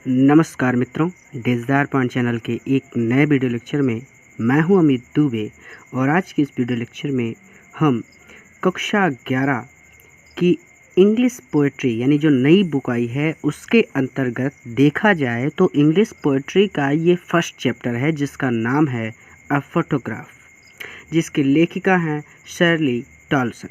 नमस्कार मित्रों, desire point channel के एक नए वीडियो लेक्चर में मैं हूं अमित दुबे। और आज की इस वीडियो लेक्चर में हम कक्षा 11 की इंग्लिश पोएट्री यानी जो नई बुक आई है उसके अंतर्गत देखा जाए तो इंग्लिश पोएट्री का ये फर्स्ट चैप्टर है जिसका नाम है अ फोटोग्राफ, जिसकी लेखिका हैं शर्ली टॉल्सन।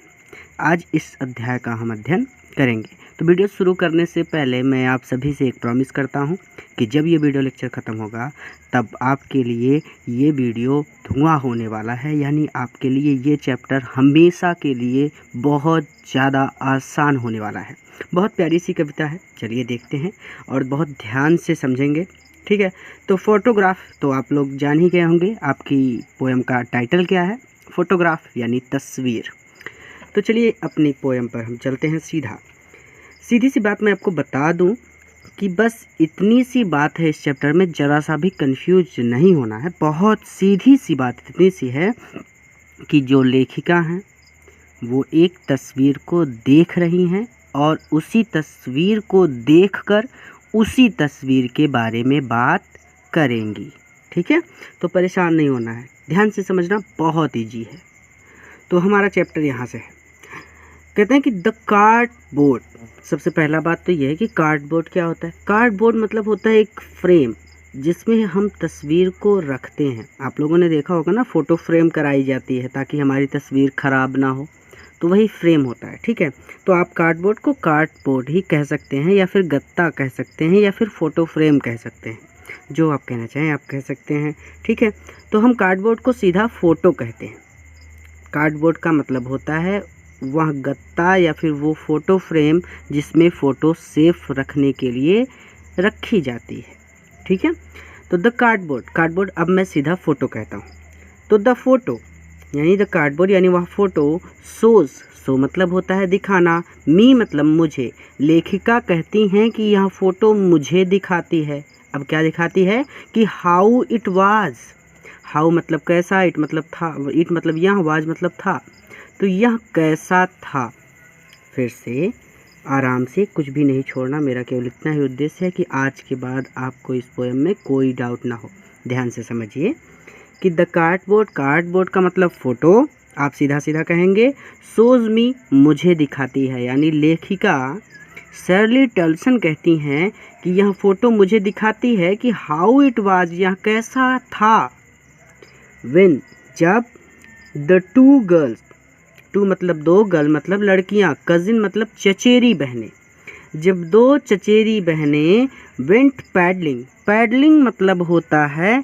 आज इस अध्याय का हम अध्ययन करेंगे। तो वीडियो शुरू करने से पहले मैं आप सभी से एक प्रॉमिस करता हूं कि जब ये वीडियो लेक्चर ख़त्म होगा तब आपके लिए ये वीडियो धुआं होने वाला है, यानी आपके लिए ये चैप्टर हमेशा के लिए बहुत ज़्यादा आसान होने वाला है। बहुत प्यारी सी कविता है, चलिए देखते हैं और बहुत ध्यान से समझेंगे, ठीक है। तो फोटोग्राफ तो आप लोग जान ही गए होंगे, आपकी पोएम का टाइटल क्या है, फोटोग्राफ यानी तस्वीर। तो चलिए अपनी पोएम पर हम चलते हैं सीधी सी बात मैं आपको बता दूं कि बस इतनी सी बात है इस चैप्टर में, ज़रा सा भी कंफ्यूज नहीं होना है। बहुत सीधी सी बात इतनी सी है कि जो लेखिका हैं वो एक तस्वीर को देख रही हैं और उसी तस्वीर को देखकर उसी तस्वीर के बारे में बात करेंगी, ठीक है। तो परेशान नहीं होना है, ध्यान से समझना, बहुत ईजी है। तो हमारा चैप्टर यहाँ से है। कहते हैं कि द कार्डबोर्ड। सबसे पहला बात तो यह है कि कार्डबोर्ड क्या होता है। कार्डबोर्ड मतलब होता है एक फ्रेम जिसमें हम तस्वीर को रखते हैं। आप लोगों ने देखा होगा ना, फ़ोटो फ्रेम कराई जाती है ताकि हमारी तस्वीर ख़राब ना हो, तो वही फ्रेम होता है, ठीक है। तो आप कार्डबोर्ड को कार्डबोर्ड ही कह सकते हैं या फिर गत्ता कह सकते हैं या फिर फ़ोटो फ्रेम कह सकते हैं, जो आप कहना चाहें आप कह सकते हैं, ठीक है। तो हम कार्डबोर्ड को सीधा फ़ोटो कहते हैं। कार्डबोर्ड का मतलब होता है वह गत्ता या फिर वो फ़ोटो फ्रेम जिसमें फ़ोटो सेफ रखने के लिए रखी जाती है, ठीक है। तो द कार्डबोर्ड अब मैं सीधा फ़ोटो कहता हूँ। तो द फोटो यानी द कार्डबोर्ड यानी वह फ़ोटो सो मतलब होता है दिखाना, मी मतलब मुझे। लेखिका कहती हैं कि यह फ़ोटो मुझे दिखाती है। अब क्या दिखाती है कि हाउ इट वाज। हाउ मतलब कैसा, इट मतलब था, इट मतलब यह, वाज मतलब था। तो यह कैसा था। फिर से आराम से, कुछ भी नहीं छोड़ना, मेरा केवल इतना ही उद्देश्य है कि आज के बाद आपको इस पोएम में कोई डाउट ना हो। ध्यान से समझिए कि द कार्डबोर्ड का मतलब फ़ोटो, आप सीधा सीधा कहेंगे। शोज़ मी मुझे दिखाती है, यानी लेखिका शर्ली टॉल्सन कहती हैं कि यह फ़ोटो मुझे दिखाती है कि हाउ इट वाज, यह कैसा था। व्हेन जब, द टू गर्ल्स, टू मतलब दो, गर्ल मतलब लड़कियां, कजिन मतलब चचेरी बहनें, जब दो चचेरी बहनें वेंट पैडलिंग मतलब होता है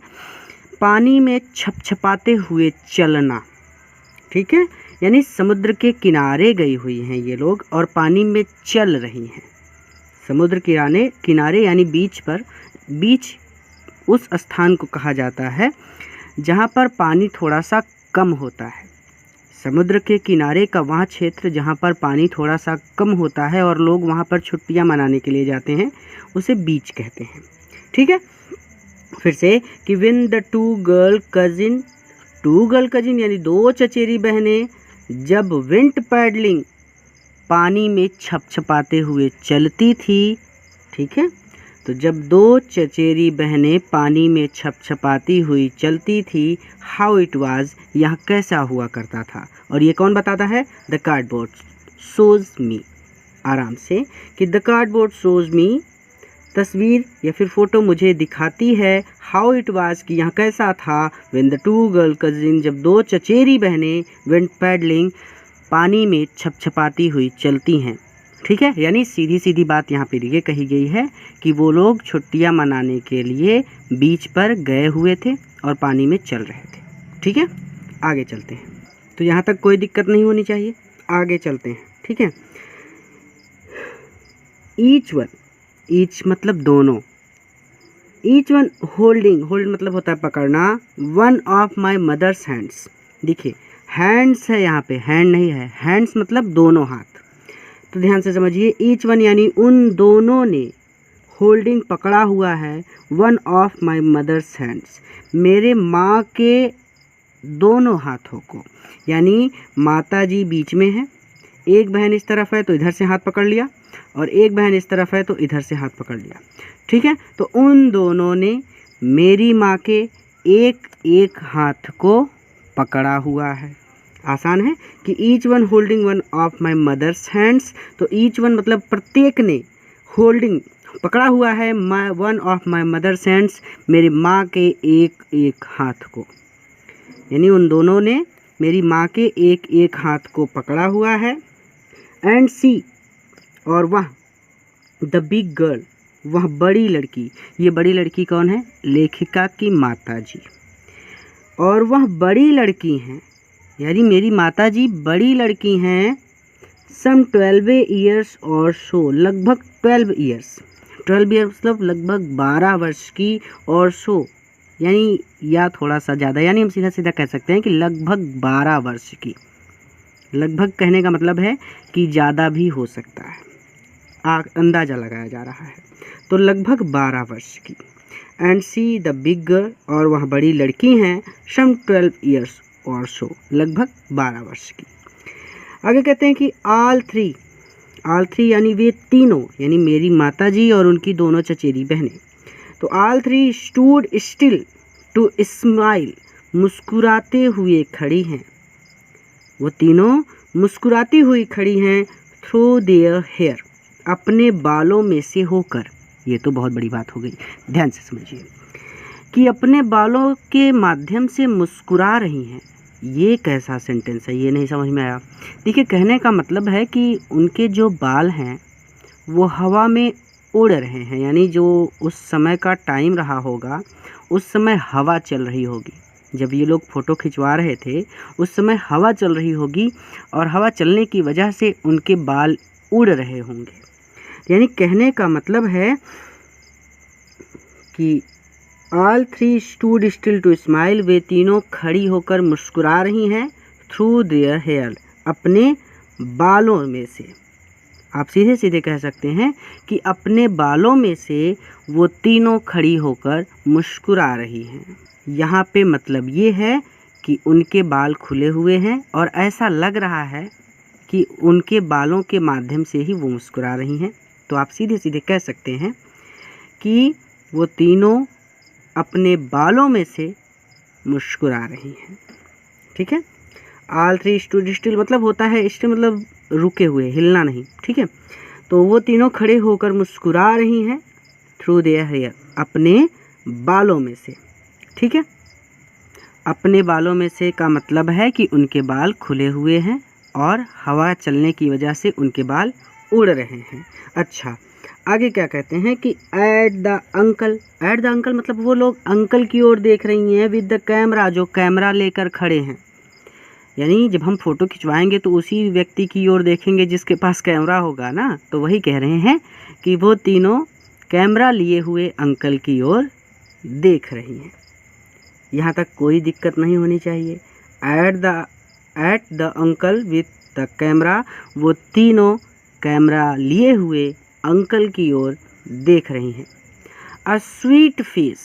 पानी में छपछपाते हुए चलना, ठीक है। यानी समुद्र के किनारे गई हुई हैं ये लोग और पानी में चल रही हैं। समुद्र किनारे यानी बीच उस स्थान को कहा जाता है जहाँ पर पानी थोड़ा सा कम होता है। समुद्र के किनारे का वहाँ क्षेत्र जहाँ पर पानी थोड़ा सा कम होता है और लोग वहाँ पर छुट्टियाँ मनाने के लिए जाते हैं, उसे बीच कहते हैं, ठीक है। फिर से कि when the two girl cousin यानी दो चचेरी बहनें जब वेंट पैडलिंग पानी में छपछपाते हुए चलती थी, ठीक है। तो जब दो चचेरी बहनें पानी में छपछपाती हुई चलती थी, हाउ इट वाज, यह कैसा हुआ करता था। और ये कौन बताता है, द कार्डबोर्ड शोज़ मी। आराम से कि द कार्डबोर्ड शोज़ मी, तस्वीर या फिर फ़ोटो मुझे दिखाती है, हाउ इट वाज कि यह कैसा था। When the two girl cousin जब दो चचेरी बहनें वेंट पैडलिंग पानी में छपछपाती हुई चलती हैं, ठीक है। यानी सीधी सीधी बात यहाँ पे ये कही गई है कि वो लोग छुट्टियाँ मनाने के लिए बीच पर गए हुए थे और पानी में चल रहे थे, ठीक है। आगे चलते हैं। तो यहाँ तक कोई दिक्कत नहीं होनी चाहिए, आगे चलते हैं, ठीक है। ईच मतलब दोनों, ईच वन होल्ड मतलब होता है पकड़ना, one of my mother's hands. देखिए हैंड्स है यहाँ पे, हैंड नहीं है, हैंड्स मतलब दोनों हाथ। तो ध्यान से समझिए, ईच वन यानी उन दोनों ने, होल्डिंग पकड़ा हुआ है, one of my mother's hands मेरे माँ के दोनों हाथों को। यानी माता जी बीच में है, एक बहन इस तरफ है तो इधर से हाथ पकड़ लिया और एक बहन इस तरफ है तो इधर से हाथ पकड़ लिया, ठीक है। तो उन दोनों ने मेरी माँ के एक एक हाथ को पकड़ा हुआ है। आसान है कि each one holding one of my mother's hands, तो ईच वन मतलब प्रत्येक ने, होल्डिंग पकड़ा हुआ है, my one of my mother's hands मेरी माँ के एक एक हाथ को, यानी उन दोनों ने मेरी माँ के एक एक हाथ को पकड़ा हुआ है। एंड सी, और वह, द बिग गर्ल, वह बड़ी लड़की, ये बड़ी लड़की कौन है? लेखिका की माता जी। और वह बड़ी लड़की हैं, यानी मेरी माता जी बड़ी लड़की हैं, सम 12 ईयर्स और सो, लगभग 12 ईयर्स, 12 ईयर्स मतलब लगभग 12 वर्ष की, और सो यानी या थोड़ा सा ज़्यादा, यानी हम सीधा सीधा कह सकते हैं कि लगभग 12 वर्ष की। लगभग कहने का मतलब है कि ज़्यादा भी हो सकता है, अंदाज़ा लगाया जा रहा है। तो लगभग 12 वर्ष की। And see the big girl, और वह बड़ी लड़की हैं, सम 12 ईयर्स और सो, लगभग 12 वर्ष की। आगे कहते हैं कि ऑल थ्री यानी वे तीनों, यानी मेरी माताजी और उनकी दोनों चचेरी बहनें, तो all three stood still to smile, मुस्कुराते हुए खड़ी हैं, वो तीनों मुस्कुराती हुई खड़ी हैं, थ्रू देयर हेयर, अपने बालों में से होकर। ये तो बहुत बड़ी बात हो गई, ध्यान से समझिए कि अपने बालों के माध्यम से मुस्कुरा रही हैं। ये कैसा सेंटेंस है, ये नहीं समझ में आया। देखिए, कहने का मतलब है कि उनके जो बाल हैं वो हवा में उड़ रहे हैं, यानी जो उस समय का टाइम रहा होगा, उस समय हवा चल रही होगी। जब ये लोग फ़ोटो खिंचवा रहे थे उस समय हवा चल रही होगी, और हवा चलने की वजह से उनके बाल उड़ रहे होंगे। यानी कहने का मतलब है कि all three stood still to smile, वे तीनों खड़ी होकर मुस्कुरा रही हैं, थ्रू देयर हेयर, अपने बालों में से। आप सीधे सीधे कह सकते हैं कि अपने बालों में से वो तीनों खड़ी होकर मुस्कुरा रही हैं। यहाँ पे मतलब ये है कि उनके बाल खुले हुए हैं और ऐसा लग रहा है कि उनके बालों के माध्यम से ही वो मुस्कुरा रही हैं। तो आप सीधे सीधे कह सकते हैं कि वो तीनों अपने बालों में से मुस्कुरा रही हैं, ठीक है। ऑल थ्री स्टूड स्टिल मतलब होता है, स्टिल मतलब रुके हुए, हिलना नहीं, ठीक है। तो वो तीनों खड़े होकर मुस्कुरा रही हैं, थ्रू देयर हेयर, अपने बालों में से, ठीक है। अपने बालों में से का मतलब है कि उनके बाल खुले हुए हैं और हवा चलने की वजह से उनके बाल उड़ रहे हैं। अच्छा, आगे क्या कहते हैं कि एट द अंकल मतलब वो लोग अंकल की ओर देख रही हैं, विद द कैमरा, जो कैमरा लेकर खड़े हैं। यानी जब हम फ़ोटो खिंचवाएंगे तो उसी व्यक्ति की ओर देखेंगे जिसके पास कैमरा होगा ना। तो वही कह रहे हैं कि वो तीनों कैमरा लिए हुए अंकल की ओर देख रही हैं। यहाँ तक कोई दिक्कत नहीं होनी चाहिए। At the uncle with the camera, वो तीनों कैमरा लिए हुए अंकल की ओर देख रही हैं। अ स्वीट फेस,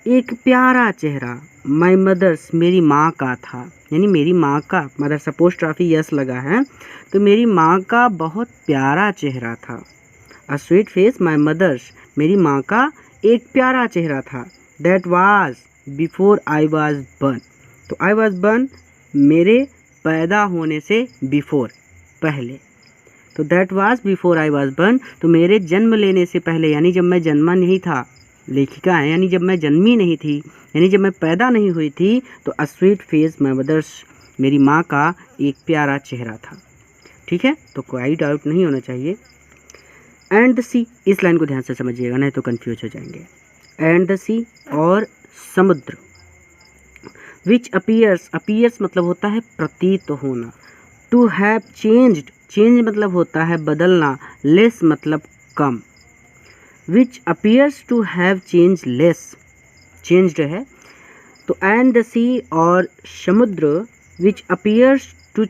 एक प्यारा चेहरा, माई मदर्स, मेरी माँ का था, यानी मेरी माँ का, मदर्स अपोस्ट्रोफी यस लगा है, तो मेरी माँ का बहुत प्यारा चेहरा था। A sweet face my mother's, मेरी माँ का एक प्यारा चेहरा था। That was before I was born, तो आई वाज बर्न मेरे पैदा होने से बिफोर, पहले, तो that was before I was born, तो मेरे जन्म लेने से पहले, यानी जब मैं जन्मा नहीं था, लेखिका है, यानी जब मैं जन्मी नहीं थी, यानी जब मैं पैदा नहीं हुई थी, तो a sweet face my mother's, मेरी माँ का एक प्यारा चेहरा था, ठीक है। तो कोई डाउट नहीं होना चाहिए। एंड द सी, इस लाइन को ध्यान से समझिएगा नहीं तो कंफ्यूज हो जाएंगे। एंड द सी, और समुद्र, विच अपीयर्स मतलब होता है प्रतीत होना, टू हैव चेंज्ड, चेंज मतलब होता है बदलना, लेस मतलब कम, which appears to have change less, changed है। तो एंड द सी, और समुद्र, which appears to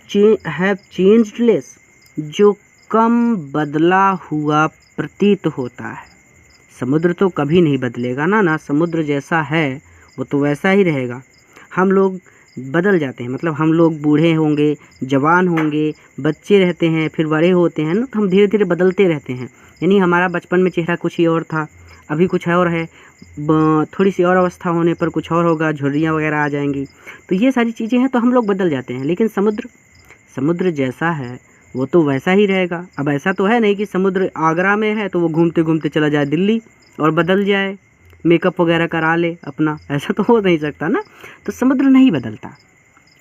have changed less, जो कम बदला हुआ प्रतीत होता है। समुद्र तो कभी नहीं बदलेगा ना, समुद्र जैसा है वो तो वैसा ही रहेगा। हम लोग बदल जाते हैं। मतलब हम लोग बूढ़े होंगे, जवान होंगे, बच्चे रहते हैं, फिर बड़े होते हैं ना, तो हम धीरे धीरे बदलते रहते हैं। यानी हमारा बचपन में चेहरा कुछ ही और था, अभी कुछ और है, थोड़ी सी और अवस्था होने पर कुछ और होगा, झुर्रियाँ वगैरह आ जाएंगी। तो ये सारी चीज़ें हैं, तो हम लोग बदल जाते हैं। लेकिन समुद्र जैसा है वो तो वैसा ही रहेगा। अब ऐसा तो है नहीं कि समुद्र आगरा में है तो वो घूमते घूमते चला जाए दिल्ली और बदल जाए, मेकअप वगैरह करा ले अपना, ऐसा तो हो नहीं सकता ना। तो समुद्र नहीं बदलता।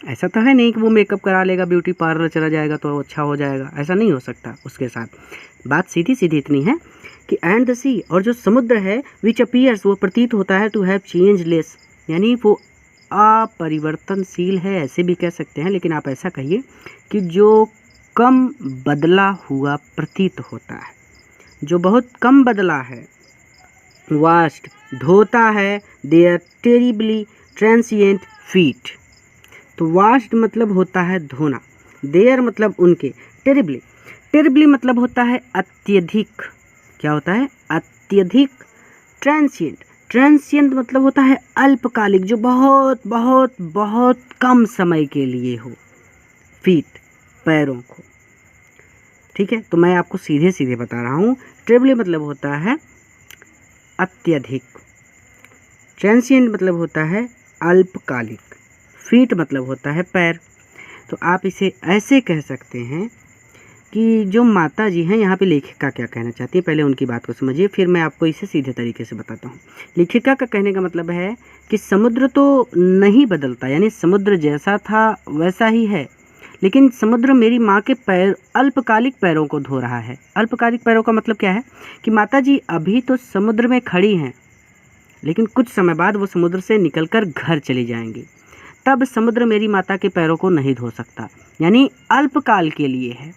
ऐसा तो है नहीं कि वो मेकअप करा लेगा, ब्यूटी पार्लर चला जाएगा तो अच्छा हो जाएगा, ऐसा नहीं हो सकता उसके साथ। बात सीधी सीधी इतनी है कि एंड द सी, और जो समुद्र है, विच अपीयर्स, वो प्रतीत होता है, टू हैव चेंजलेस, यानी वो अपरिवर्तनशील है, ऐसे भी कह सकते हैं। लेकिन आप ऐसा कहिए कि जो कम बदला हुआ प्रतीत होता है, जो बहुत कम बदला है। वास्ट, धोता है, देयर टेरिबली ट्रांसिएंट फीट। तो वास्ट मतलब होता है धोना, देयर मतलब उनके, टेरिबली मतलब होता है अत्यधिक। क्या होता है? अत्यधिक। ट्रांसिएंट मतलब होता है अल्पकालिक, जो बहुत बहुत बहुत कम समय के लिए हो। फीट, पैरों को। ठीक है, तो मैं आपको सीधे सीधे बता रहा हूँ। टेरिबली मतलब होता है अत्यधिक, ट्रांसिएंट मतलब होता है अल्पकालिक, फीट मतलब होता है पैर। तो आप इसे ऐसे कह सकते हैं कि जो माता जी हैं, यहाँ पे लेखिका क्या कहना चाहती है, पहले उनकी बात को समझिए, फिर मैं आपको इसे सीधे तरीके से बताता हूँ। लेखिका का कहने का मतलब है कि समुद्र तो नहीं बदलता, यानी समुद्र जैसा था वैसा ही है, लेकिन समुद्र मेरी माँ के पैर, अल्पकालिक पैरों को धो रहा है। अल्पकालिक पैरों का मतलब क्या है कि माता जी अभी तो समुद्र में खड़ी हैं, लेकिन कुछ समय बाद वो समुद्र से निकलकर घर चली जाएंगी, तब समुद्र मेरी माता के पैरों को नहीं धो सकता, यानी अल्पकाल के लिए है।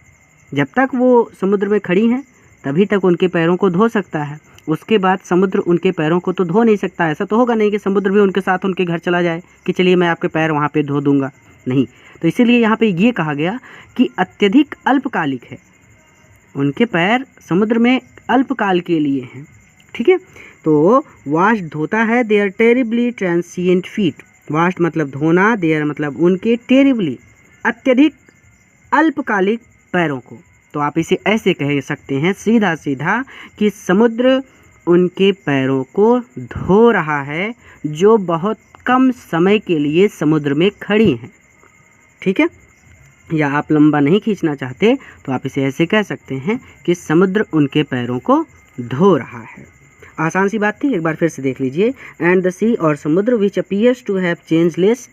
जब तक वो समुद्र में खड़ी हैं तभी तक उनके पैरों को धो सकता है, उसके बाद समुद्र उनके पैरों को तो धो नहीं सकता। ऐसा तो होगा नहीं कि समुद्र भी उनके साथ उनके घर चला जाए कि चलिए मैं आपके पैर वहाँ पे धो दूंगा, नहीं। तो इसीलिए यहाँ पे ये कहा गया कि अत्यधिक अल्पकालिक है, उनके पैर समुद्र में अल्पकाल के लिए हैं। ठीक है, तो वास्ट धोता है, their terribly transient feet. Wash मतलब धोना, देयर मतलब उनके, टेरिबली अत्यधिक अल्पकालिक पैरों को। तो आप इसे ऐसे कह सकते हैं सीधा सीधा कि समुद्र उनके पैरों को धो रहा है, जो बहुत कम समय के लिए समुद्र में खड़ी हैं। ठीक है, या आप लंबा नहीं खींचना चाहते तो आप इसे ऐसे कह सकते हैं कि समुद्र उनके पैरों को धो रहा है। आसान सी बात थी, एक बार फिर से देख लीजिए। एंड द सी, और समुद्र, which appears to have changeless,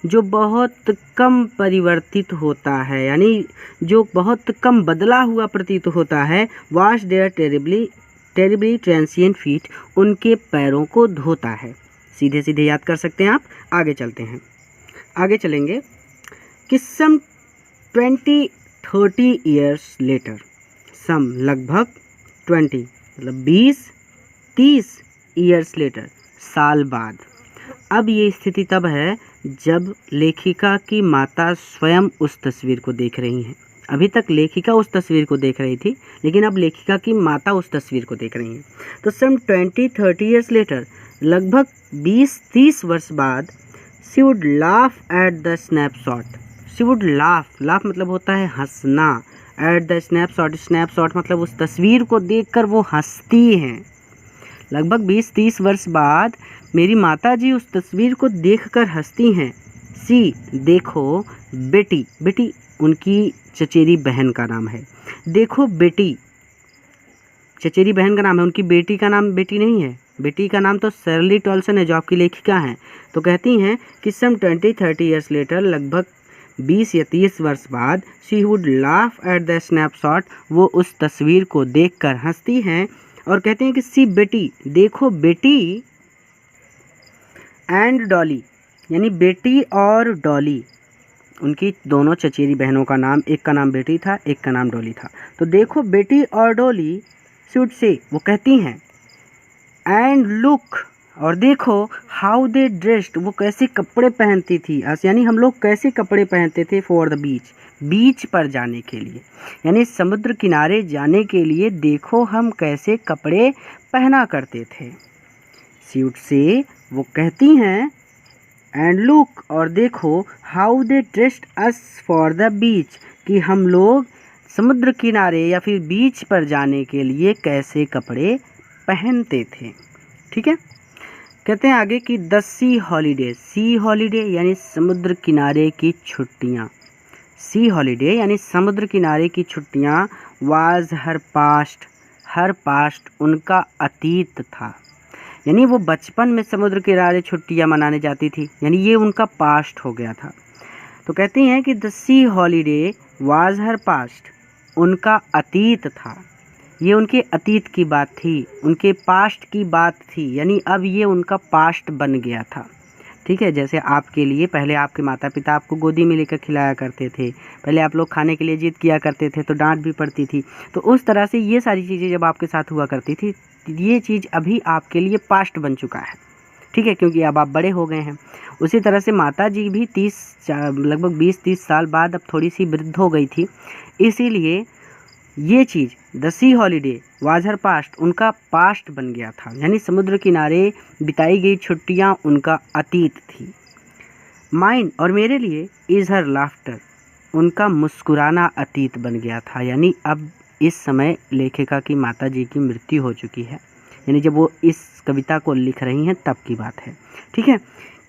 जो बहुत कम परिवर्तित होता है, यानी जो बहुत कम बदला हुआ प्रतीत होता है। Wash their terribly transient feet, उनके पैरों को धोता है। सीधे सीधे याद कर सकते हैं आप। आगे चलते हैं, आगे चलेंगे कि सम 20-30 ईयर्स लेटर, सम लगभग 20 मतलब 20-30 ईयर्स लेटर, साल बाद। अब ये स्थिति तब है जब लेखिका की माता स्वयं उस तस्वीर को देख रही हैं। अभी तक लेखिका उस तस्वीर को देख रही थी, लेकिन अब लेखिका की माता उस तस्वीर को देख रही हैं। तो सम 20-30 ईयर्स लेटर, लगभग 20-30 वर्ष बाद, she would laugh at the snapshot. She would laugh मतलब होता है हंसना, एट द स्नैपशॉट मतलब उस तस्वीर को देखकर वो हंसती हैं। लगभग 20-30 वर्ष बाद मेरी माता जी उस तस्वीर को देखकर हंसती हैं। सी, देखो, बेटी उनकी चचेरी बहन का नाम है। देखो बेटी, चचेरी बहन का नाम है, उनकी बेटी का नाम बेटी नहीं है, बेटी का नाम तो शर्ली टॉल्सन है जो आपकी लेखिका हैं। तो कहती हैं कि सम 20-30 ईयर्स लेटर, लगभग 20 या 30 वर्ष बाद, she would laugh at the snapshot, वो उस तस्वीर को देखकर हंसती हैं और कहते हैं कि सी बेटी, देखो बेटी, एंड डॉली, यानी बेटी और डॉली, उनकी दोनों चचेरी बहनों का नाम, एक का नाम बेटी था, एक का नाम डॉली था। तो देखो बेटी और डॉली, शुड से, वो कहती हैं, एंड लुक, और देखो, हाउ दे ड्रेस्ड, वो कैसे कपड़े पहनती थी, यानी हम लोग कैसे कपड़े पहनते थे, फॉर द बीच, बीच पर जाने के लिए, यानी समुद्र किनारे जाने के लिए देखो हम कैसे कपड़े पहना करते थे। शी वुड से, वो कहती हैं, एंड लुक और देखो how they dressed us for the beach, कि हम लोग समुद्र किनारे या फिर बीच पर जाने के लिए कैसे कपड़े पहनते थे। ठीक है, कहते हैं आगे कि the sea holiday, C holiday यानी समुद्र किनारे की छुट्टियाँ, सी हॉलीडे यानी समुद्र किनारे की छुट्टियाँ was her past, her past उनका अतीत था, यानी वो बचपन में समुद्र किनारे छुट्टियाँ मनाने जाती थी, यानी ये उनका पास्ट हो गया था। तो कहती हैं कि the sea holiday was her past, उनका अतीत था, ये उनके अतीत की बात थी, उनके पास्ट की बात थी, यानी अब ये उनका पास्ट बन गया था। ठीक है, जैसे आपके लिए पहले आपके माता पिता आपको गोदी में लेकर खिलाया करते थे, पहले आप लोग खाने के लिए जिद किया करते थे तो डांट भी पड़ती थी, तो उस तरह से ये सारी चीज़ें जब आपके साथ हुआ करती थी, ये चीज़ अभी आपके लिए पास्ट बन चुका है। ठीक है, क्योंकि अब आप बड़े हो गए हैं। उसी तरह से माता जी भी लगभग 20-30 साल बाद अब थोड़ी सी वृद्ध हो गई थी, इसीलिए ये चीज़ the sea holiday was her past उनका पास्ट बन गया था, यानी समुद्र किनारे बिताई गई छुट्टियां उनका अतीत थी। माइन और मेरे लिए इज़ हर लाफ्टर, उनका मुस्कुराना अतीत बन गया था, यानी अब इस समय लेखिका की माता जी की मृत्यु हो चुकी है, यानी जब वो इस कविता को लिख रही हैं तब की बात है। ठीक है,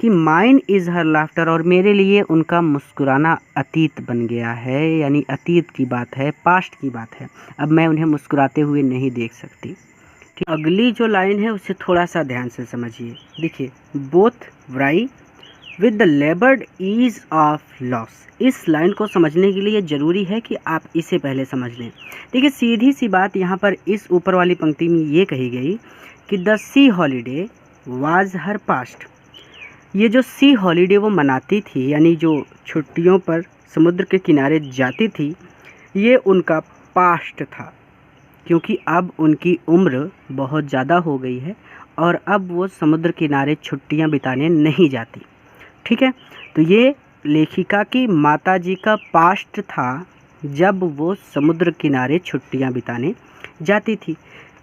कि माइन इज़ हर लाफ्टर और मेरे लिए उनका मुस्कुराना अतीत बन गया है, यानी अतीत की बात है, पास्ट की बात है, अब मैं उन्हें मुस्कुराते हुए नहीं देख सकती। ठीक, अगली जो लाइन है उसे थोड़ा सा ध्यान से समझिए। देखिए, both wry with the laboured ease of loss, इस लाइन को समझने के लिए ज़रूरी है कि आप इसे पहले समझ लें। देखिए, सीधी सी बात यहाँ पर इस ऊपर वाली पंक्ति में ये कही गई कि the sea holiday was her past, ये जो सी हॉलीडे वो मनाती थी, यानी जो छुट्टियों पर समुद्र के किनारे जाती थी, ये उनका पास्ट था, क्योंकि अब उनकी उम्र बहुत ज़्यादा हो गई है और अब वो समुद्र किनारे छुट्टियां बिताने नहीं जाती। ठीक है, तो ये लेखिका की माताजी का पास्ट था जब वो समुद्र किनारे छुट्टियां बिताने जाती थी।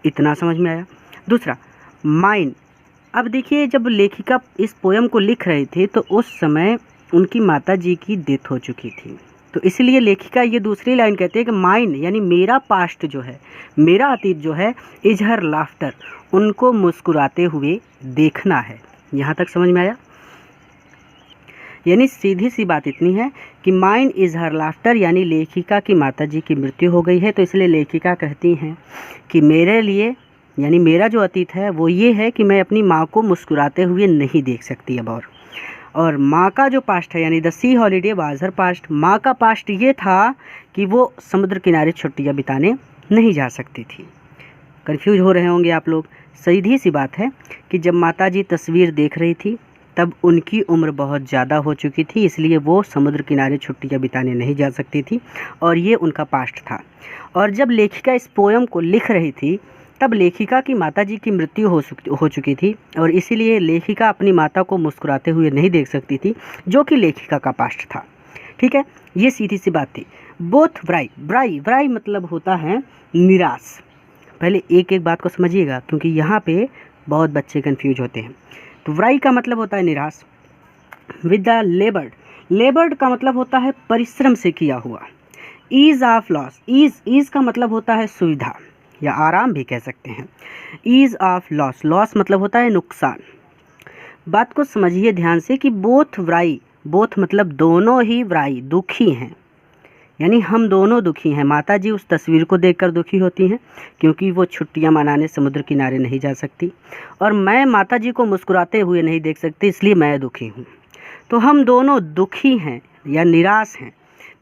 इतना समझ में आया। दूसरा, माइन, अब देखिए जब लेखिका इस पोयम को लिख रही थी तो उस समय उनकी माताजी की डेथ हो चुकी थी, तो इसलिए लेखिका ये दूसरी लाइन कहती है कि माइन यानी मेरा पास्ट जो है, मेरा अतीत जो है, इज हर लाफ्टर, उनको मुस्कुराते हुए देखना है। यहाँ तक समझ में आया? यानी सीधी सी बात इतनी है कि माइन इज़ हर लाफ्टर, यानी लेखिका की माताजी की मृत्यु हो गई है, तो इसलिए लेखिका कहती हैं कि मेरे लिए, यानी मेरा जो अतीत है वो ये है कि मैं अपनी माँ को मुस्कुराते हुए नहीं देख सकती अब। और माँ का जो पास्ट है, यानी the sea holiday was her past, माँ का पास्ट ये था कि वो समुद्र किनारे छुट्टियाँ बिताने नहीं जा सकती थी। कंफ्यूज हो रहे होंगे आप लोग। सीधी सी बात है कि जब माता जी तस्वीर देख रही थी तब उनकी उम्र बहुत ज़्यादा हो चुकी थी, इसलिए वो समुद्र किनारे छुट्टियाँ बिताने नहीं जा सकती थी और ये उनका पास्ट था। और जब लेखिका इस पोयम को लिख रही थी तब लेखिका की माताजी की मृत्यु हो चुकी थी और इसीलिए लेखिका अपनी माता को मुस्कुराते हुए नहीं देख सकती थी, जो कि लेखिका का पास्ट था। ठीक है, ये सीधी सी बात थी। बोथ व्राई, व्राई व्राई मतलब होता है निराश। पहले एक एक बात को समझिएगा क्योंकि यहाँ पे बहुत बच्चे कंफ्यूज होते हैं। तो व्राई का मतलब होता है निराश। विद द लेबर्ड, लेबर्ड का मतलब होता है परिश्रम से किया हुआ। ईज ऑफ लॉस, ईज का मतलब होता है सुविधा या आराम भी कह सकते हैं। ईज ऑफ लॉस, लॉस मतलब होता है नुकसान। बात को समझिए ध्यान से कि बोथ व्राई, बोथ मतलब दोनों ही व्राई दुखी हैं, यानी हम दोनों दुखी हैं। माता जी उस तस्वीर को देखकर दुखी होती हैं क्योंकि वो छुट्टियां मनाने समुद्र किनारे नहीं जा सकती, और मैं माता जी को मुस्कुराते हुए नहीं देख सकती, इसलिए मैं दुखी हूँ। तो हम दोनों दुखी हैं या निराश हैं।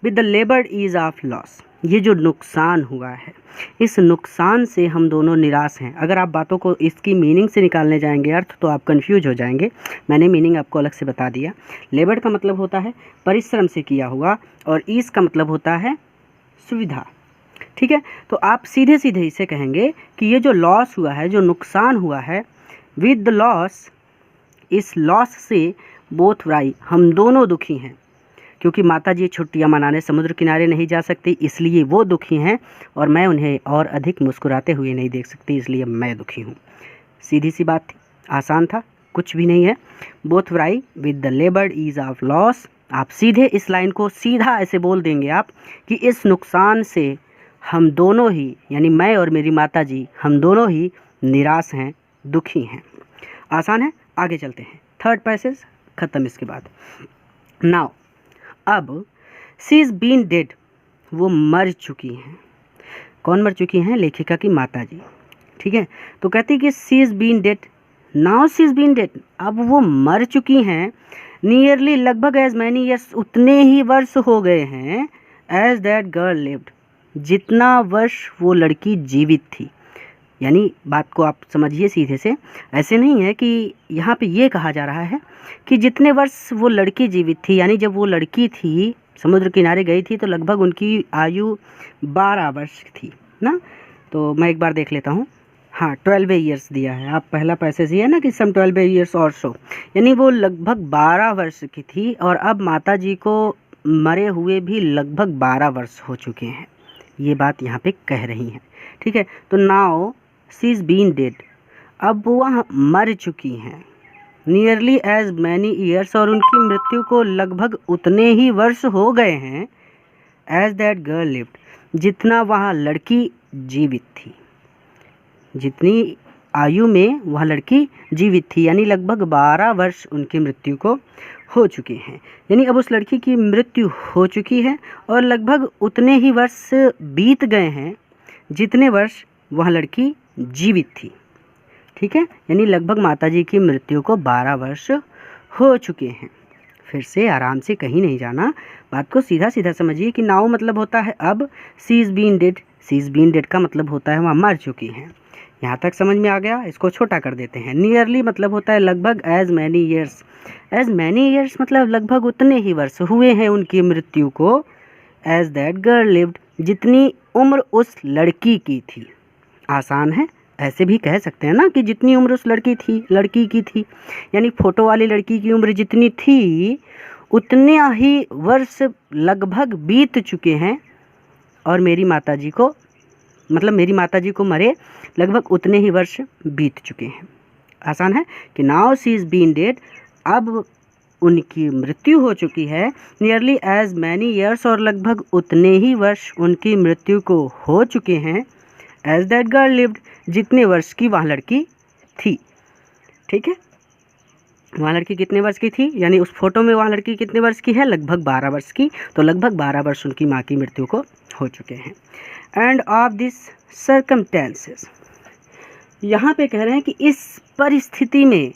With the laboured ease of loss, ये जो नुकसान हुआ है इस नुकसान से हम दोनों निराश हैं। अगर आप बातों को इसकी मीनिंग से निकालने जाएंगे अर्थ, तो आप कंफ्यूज हो जाएंगे। मैंने मीनिंग आपको अलग से बता दिया। लेबर का मतलब होता है परिश्रम से किया हुआ और ईज का मतलब होता है सुविधा। ठीक है, तो आप सीधे सीधे इसे कहेंगे कि ये जो लॉस हुआ है, जो नुकसान हुआ है, विद द लॉस, इस लॉस से बोथ व्राई, हम दोनों दुखी हैं क्योंकि माता जी छुट्टियां मनाने समुद्र किनारे नहीं जा सकती, इसलिए वो दुखी हैं और मैं उन्हें और अधिक मुस्कुराते हुए नहीं देख सकती, इसलिए मैं दुखी हूँ। सीधी सी बात थी, आसान था। कुछ भी नहीं है। Both wry with the laboured ease of loss. आप सीधे इस लाइन को सीधा ऐसे बोल देंगे आप कि इस नुकसान से हम दोनों ही, यानी मैं और मेरी माता जी, हम दोनों ही निराश हैं, दुखी हैं। आसान है, आगे चलते हैं। थर्ड पैसेज ख़त्म इसके बाद। नाउ अब शी इज़ बीन डेड, वो मर चुकी हैं। कौन मर चुकी हैं? लेखिका की माता जी। ठीक है, तो कहती है कि she is been dead, now she is been dead, अब वो मर चुकी हैं। नियरली, लगभग एज मैनी ईयर्स, उतने ही वर्ष हो गए हैं, एज दैट गर्ल लिव्ड, जितना वर्ष वो लड़की जीवित थी। यानी बात को आप समझिए सीधे से, ऐसे नहीं है कि यहाँ पे ये कहा जा रहा है कि जितने वर्ष वो लड़की जीवित थी, यानी जब वो लड़की थी समुद्र किनारे गई थी तो लगभग उनकी आयु 12 वर्ष थी ना। तो मैं एक बार देख लेता हूँ। हाँ, 12 ईयर्स दिया है। आप पहला पैसेज ही है ना कि सम 12 ईयर्स और सो, यानी वो लगभग 12 वर्ष की थी और अब माता जी को मरे हुए भी लगभग 12 वर्ष हो चुके हैं। ये बात यहाँ पे कह रही हैं। ठीक है, तो now she is been dead, अब वह मर चुकी हैं। नियरली एज मैनी ईयर्स, और उनकी मृत्यु को लगभग उतने ही वर्ष हो गए हैं, एज दैट गर्ल लिव्ड, जितना वह लड़की जीवित थी, जितनी आयु में वह लड़की जीवित थी, यानी लगभग 12 वर्ष उनकी मृत्यु को हो चुके हैं। यानी अब उस लड़की की मृत्यु हो चुकी है और लगभग उतने ही वर्ष बीत गए हैं जितने वर्ष वह लड़की जीवित थी। ठीक है, यानी लगभग माताजी की मृत्यु को 12 वर्ष हो चुके हैं। फिर से आराम से, कहीं नहीं जाना, बात को सीधा सीधा समझिए कि नाउ मतलब होता है अब, she is been dead, she is been dead का मतलब होता है वह मर चुकी हैं। यहाँ तक समझ में आ गया। इसको छोटा कर देते हैं। नियरली मतलब होता है लगभग, as many years, as many years मतलब लगभग उतने ही वर्ष हुए हैं उनकी मृत्यु को, एज दैट गर्ल लिव्ड, जितनी उम्र उस लड़की की थी। आसान है, ऐसे भी कह सकते हैं ना कि जितनी उम्र उस लड़की की थी, यानी फोटो वाली लड़की की उम्र जितनी थी उतने ही वर्ष लगभग बीत चुके हैं और मेरी माताजी को, मतलब मेरी माताजी को मरे लगभग उतने ही वर्ष बीत चुके हैं। आसान है कि now she is been dead, अब उनकी मृत्यु हो चुकी है। नियरली एज मैनी ईयर्स, और लगभग उतने ही वर्ष उनकी मृत्यु को हो चुके हैं, एज दैट गर्ल लिव्ड, जितने वर्ष की वह लड़की थी। ठीक है, वह लड़की कितने वर्ष की थी, यानी उस फोटो में वह लड़की कितने वर्ष की है? लगभग 12 वर्ष की। तो लगभग 12 वर्ष उनकी माँ की मृत्यु को हो चुके हैं। एंड ऑफ दिस सर्कमस्टेंसेस, यहाँ पे कह रहे हैं कि इस परिस्थिति में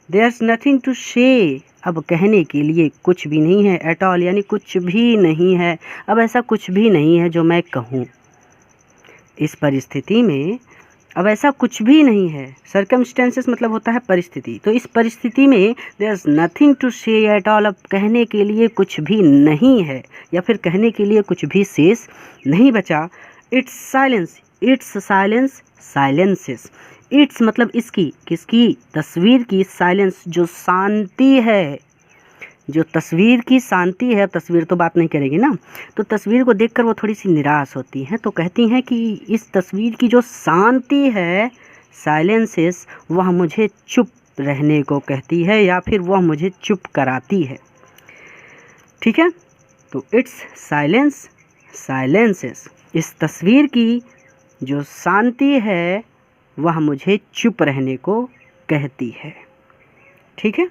देयर्स नथिंग टू से, अब कहने के लिए कुछ भी नहीं है, एट ऑल, यानी कुछ भी नहीं है। अब ऐसा कुछ भी नहीं है जो मैं कहूँ। इस परिस्थिति में अब ऐसा कुछ भी नहीं है। सर्कमस्टेंसेस मतलब होता है परिस्थिति। तो इस परिस्थिति में देयर इज़ नथिंग टू से एट ऑल, अब कहने के लिए कुछ भी नहीं है या फिर कहने के लिए कुछ भी शेष नहीं बचा। It's silence, it's silence, silences, it's मतलब इसकी, किसकी? तस्वीर की, साइलेंस जो शांति है, जो तस्वीर की शांति है। तस्वीर तो बात नहीं करेगी ना, तो तस्वीर को देखकर वो थोड़ी सी निराश होती हैं, तो कहती हैं कि इस तस्वीर की जो शांति है, साइलेंसेस, वह मुझे चुप रहने को कहती है या फिर वह मुझे चुप कराती है। ठीक है, तो इट्स साइलेंस, साइलेंसेस, इस तस्वीर की जो शांति है वह मुझे चुप रहने को कहती है। ठीक है,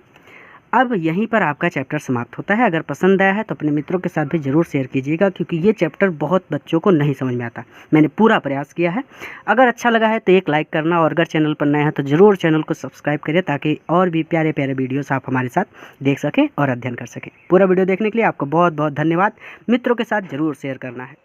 अब यहीं पर आपका चैप्टर समाप्त होता है। अगर पसंद आया है तो अपने मित्रों के साथ भी ज़रूर शेयर कीजिएगा, क्योंकि ये चैप्टर बहुत बच्चों को नहीं समझ में आता। मैंने पूरा प्रयास किया है। अगर अच्छा लगा है तो एक लाइक करना, और अगर चैनल पर नए हैं तो ज़रूर चैनल को सब्सक्राइब करिए, ताकि और भी प्यारे प्यारे वीडियोस आप हमारे साथ देख सकें और अध्ययन कर सकें। पूरा वीडियो देखने के लिए आपको बहुत बहुत धन्यवाद। मित्रों के साथ ज़रूर शेयर करना है।